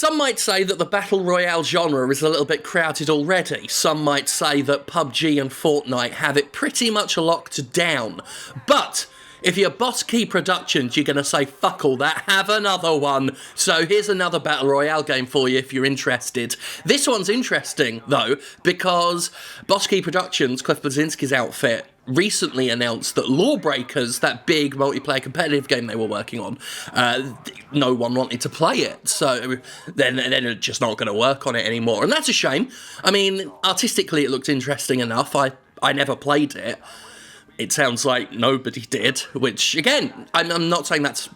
Some might say that the Battle Royale genre is a little bit crowded already. Some might say that PUBG and Fortnite have it pretty much locked down. But if you're Boss Key Productions, you're going to say, fuck all that, have another one. So here's another Battle Royale game for you if you're interested. This one's interesting, though, because Boss Key Productions, Cliff Bleszinski's outfit, recently announced that Lawbreakers, that big multiplayer competitive game they were working on, no one wanted to play it, so then they're just not going to work on it anymore, and that's a shame. I mean, artistically it looked interesting enough. I never played it. It sounds like nobody did, which, again, I'm not saying that's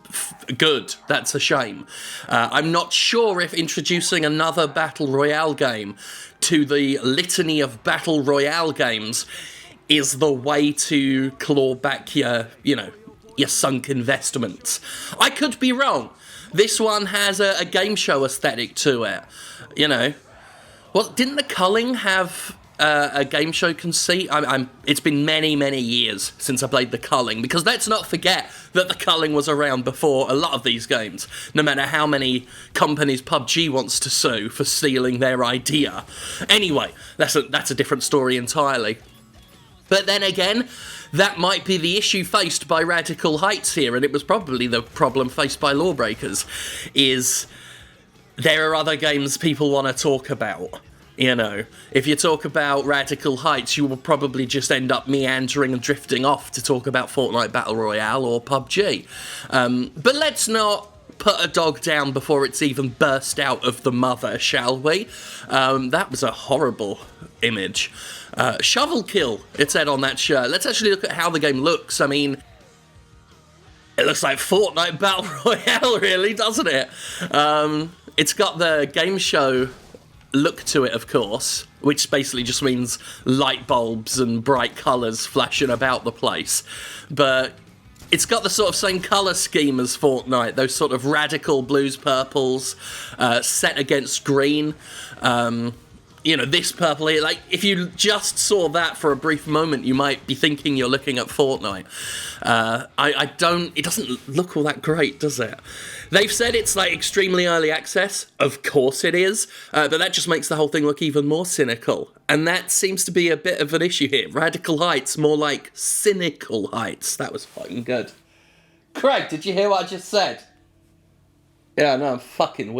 good. That's a shame. I'm not sure if introducing another Battle Royale game to the litany of Battle Royale games is the way to claw back your sunk investments. I could be wrong. This one has a game show aesthetic to it. Well, didn't the Culling have a game show conceit? It's been many, many years since I played the Culling, because let's not forget that the Culling was around before a lot of these games, no matter how many companies PUBG wants to sue for stealing their idea. Anyway, that's a different story entirely. But then again, that might be the issue faced by Radical Heights here, and it was probably the problem faced by Lawbreakers, is there are other games people want to talk about. If you talk about Radical Heights, you will probably just end up meandering and drifting off to talk about Fortnite Battle Royale or PUBG. But let's not put a dog down before it's even burst out of the mother, shall we? That was a horrible image. Shovel kill, it said on that shirt. Let's actually look at how the game looks. I mean, it looks like Fortnite Battle Royale, really, doesn't it? It's got the game show look to it, of course, which basically just means light bulbs and bright colours flashing about the place. But it's got the sort of same colour scheme as Fortnite, those sort of radical blues purples set against green. This purple here, like, if you just saw that for a brief moment, you might be thinking you're looking at Fortnite. It doesn't look all that great, does it? They've said it's, like, extremely early access. Of course it is. But that just makes the whole thing look even more cynical. And that seems to be a bit of an issue here. Radical Heights, more like Cynical Heights. That was fucking good. Craig, did you hear what I just said? Yeah, no,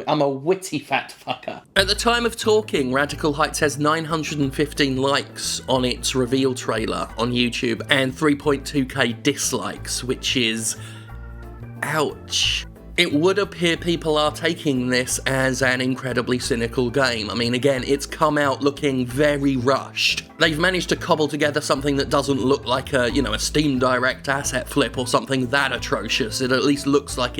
I'm a witty fat fucker. At the time of talking, Radical Heights has 915 likes on its reveal trailer on YouTube and 3.2k dislikes, which is... ouch. It would appear people are taking this as an incredibly cynical game. I mean, again, it's come out looking very rushed. They've managed to cobble together something that doesn't look like a Steam Direct asset flip or something that atrocious. It at least looks like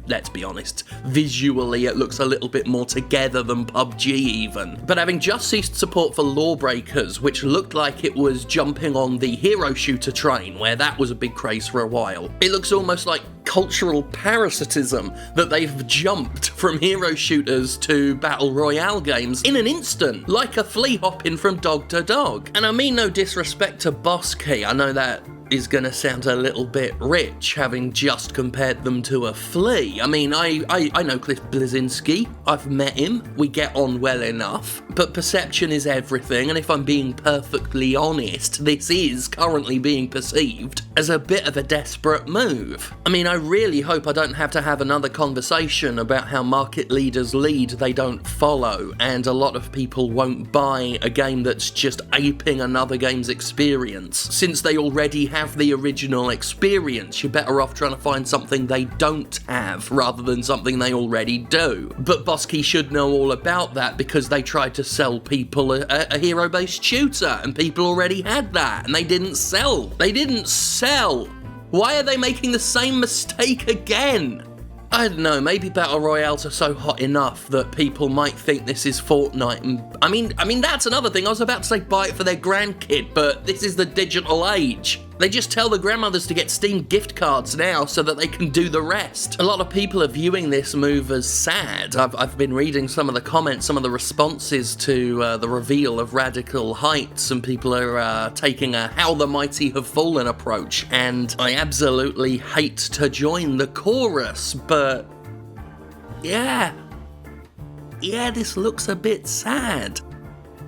let's be honest, visually it looks a little bit more together than PUBG even. But having just ceased support for Lawbreakers, which looked like it was jumping on the hero shooter train, where that was a big craze for a while, it looks almost like cultural parasitism that they've jumped from hero shooters to battle royale games in an instant, like a flea hopping from dog to dog. And I mean no disrespect to Boss Key, I know that is going to sound a little bit rich, having just compared them to a flea. I mean, I know Cliff Bleszinski, I've met him, we get on well enough, but perception is everything, and if I'm being perfectly honest, this is currently being perceived as a bit of a desperate move. I mean, I really hope I don't have to have another conversation about how market leaders lead, they don't follow, and a lot of people won't buy a game that's just aping another game's experience. Since they already have the original experience, you're better off trying to find something they don't have rather than something they already do. But Boss Key should know all about that because they tried to sell people a hero-based shooter and people already had that and they didn't sell. They didn't sell! Why are they making the same mistake again? I don't know, maybe Battle Royales are so hot enough that people might think this is Fortnite. And I mean that's another thing. I was about to say buy it for their grandkid, but this is the digital age. They just tell the grandmothers to get Steam gift cards now so that they can do the rest. A lot of people are viewing this move as sad. I've been reading some of the comments, some of the responses to the reveal of Radical Heights, and people are taking a how the mighty have fallen approach, and I absolutely hate to join the chorus, but yeah. yeah, this looks a bit sad.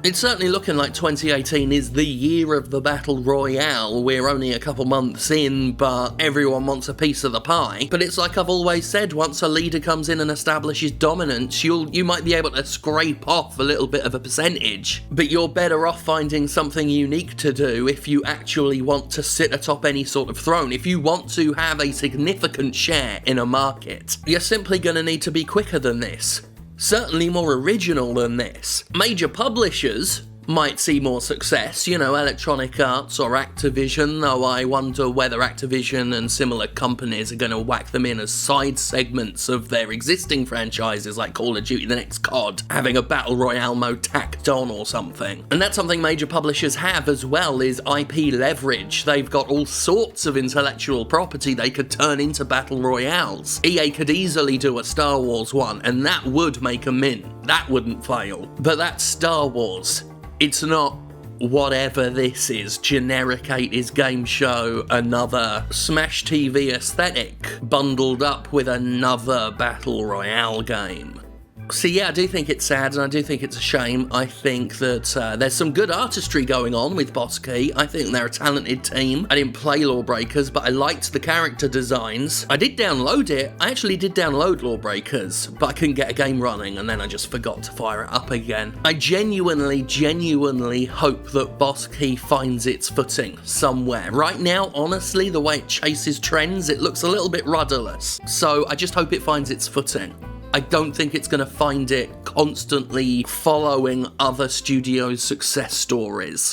It's certainly looking like 2018 is the year of the Battle Royale. We're only a couple months in, but everyone wants a piece of the pie. But it's like I've always said, once a leader comes in and establishes dominance, you might be able to scrape off a little bit of a percentage. But you're better off finding something unique to do if you actually want to sit atop any sort of throne. If you want to have a significant share in a market, you're simply going to need to be quicker than this. Certainly more original than this. Major publishers might see more success, you know, Electronic Arts or Activision, though I wonder whether Activision and similar companies are going to whack them in as side segments of their existing franchises like Call of Duty, the next COD, having a Battle Royale mode tacked on or something. And that's something major publishers have as well, is IP leverage. They've got all sorts of intellectual property they could turn into Battle Royales. EA could easily do a Star Wars one, and that would make a mint. That wouldn't fail. But that's Star Wars. It's not whatever this is, generic 80s game show, another Smash TV aesthetic, bundled up with another Battle Royale game. So yeah, I do think it's sad and I do think it's a shame. I think that there's some good artistry going on with Boss Key. I think they're a talented team. I didn't play Lawbreakers, but I liked the character designs. I did download it. I actually did download Lawbreakers, but I couldn't get a game running and then I just forgot to fire it up again. I genuinely hope that Boss Key finds its footing somewhere. Right now, honestly, the way it chases trends, it looks a little bit rudderless. So I just hope it finds its footing. I don't think it's going to find it constantly following other studios' success stories.